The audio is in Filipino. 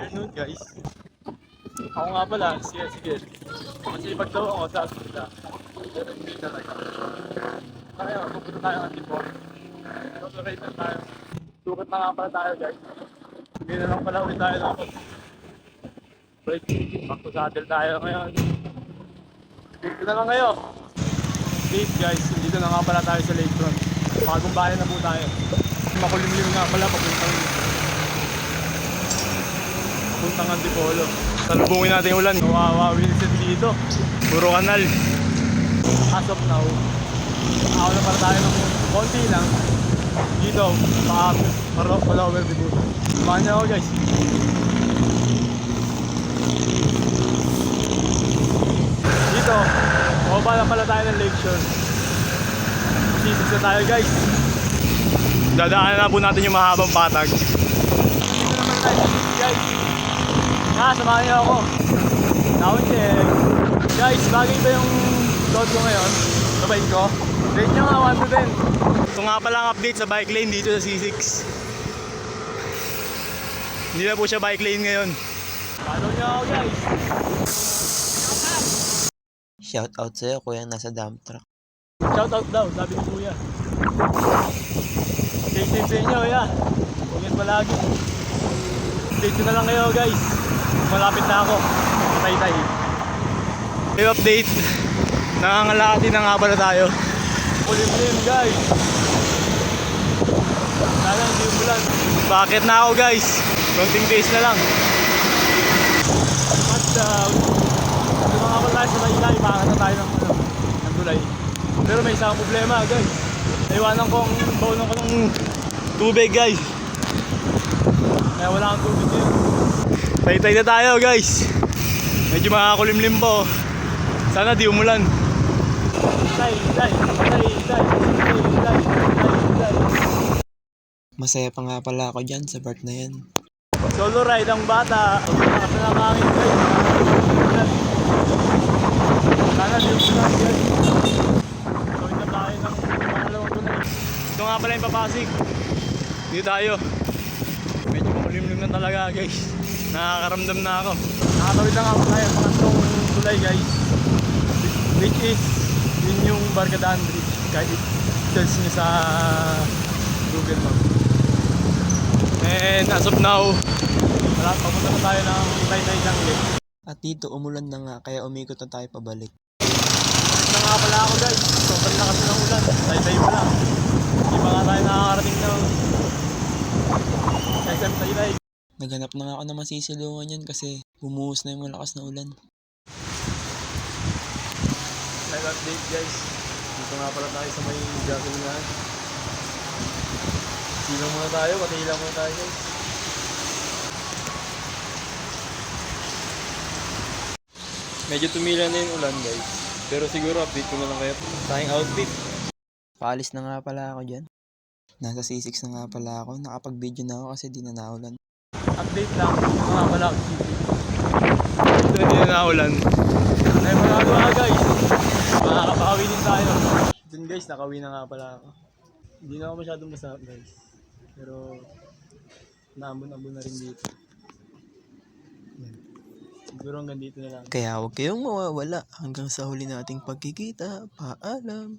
afternoon guys. Ako nga pala, sige. Kasi ipagdaw ako sa asunda. Pero hindi talaga. Kaya pupunta tayo ng tipo. Ride na tayo. Sukat na nga pala tayo guys. Hindi na lang pala ulit tayo dapat. Break. Magpusaddle tayo ngayon. Dito na lang kayo. Late guys, dito na nga pala tayo sa lakefront. Bagong bayan na po tayo. Makulimlim nga pala papuntang Antipolo. Salubungin natin yung ulan. Kawawa Wilson dito. Puro kanal. As of now, ako na pala tayo ng konti lang. Dito, pa-lower debut. Samahan niyo ako guys. Dito, baba na pala tayo ng lakeshore. Sisig na tayo guys. Dadaanan na po natin yung mahabang patag. Dito naman tayo guys. Samahan niyo ako. Sound check. Guys, bagay ba yung load ko ngayon? Sabay ko? Rate nyo nga 1 to 10. Ito nga pala ang update sa bike lane dito sa C6. Hindi na po siya bike lane ngayon. Follow nyo ako guys. Shout out sa'yo kuya nasa dump truck. Shout out daw, sabi ni kuya. Stay safe sa inyo ya. Ingat palagi. Update na lang kayo guys. Malapit na ako. Tay-tay. May update. Nangangalakati na nga pala tayo. Kulim-lim guys. Sana hindi umulan. Bakit na ako guys? Konting days na lang. At ito na nga pala tayo sa Laylay. Makangat na tayo ng tulay. Pero may isang problema guys. Naiwanan ko ang baunan ko ng tubig guys. Kaya wala kang tubig ngayon. Tay-tay na tayo guys. Medyo makakakulimlim po. Sana di umulan. Tay. Masaya pa nga pala ako dyan sa part na yan. Solo ride ang bata. Lakas na lang hangin guys. Sana di umulan guys. Gawin na tayo ng pangalawang tunay. Ito nga pala yung papasig. Dito tayo. Medyo makulimlim na talaga guys. Nakakaramdam na ako. Nakatawid na nga po tayo sa kantong tulay guys. Which is yun yung Barkadaan Bridge. Kahit it tells nyo sa Google Map. And as of now, papunta na tayo ng Taytay Jungle. At dito umulan na nga kaya umikot na tayo pabalik. Ito nga pala ako guys. Sobrang lakas ng ulan. Taytay pa lang. Hindi pa nga tayo nakakarating ng SM Taytay. Naghanap na nga ako na masisilungan yan kasi bumuhos na yung malakas na ulan. Live update guys. Dito nga pala tayo sa may gasolinahan. Silang muna tayo, patilang muna tayo guys. Medyo tumila na yung ulan guys. Pero siguro update ko na lang kayo sa aking outfit. Paalis na nga pala ako dyan. Nasa C6 na nga pala ako. Nakapag-video na ako kasi di na naulan. Update lang, mga pala ako. Ito hindi na naulan. Ay magagawa guys. Makakapawi din tayo. Dun guys, nakawi na nga pala ako. Hindi na ako masyadong masarap guys. Pero naambon-ambon na rin dito. Siguro hanggang dito na lang. Kaya huwag kayong mawawala hanggang sa huli nating pagkikita. Paalam!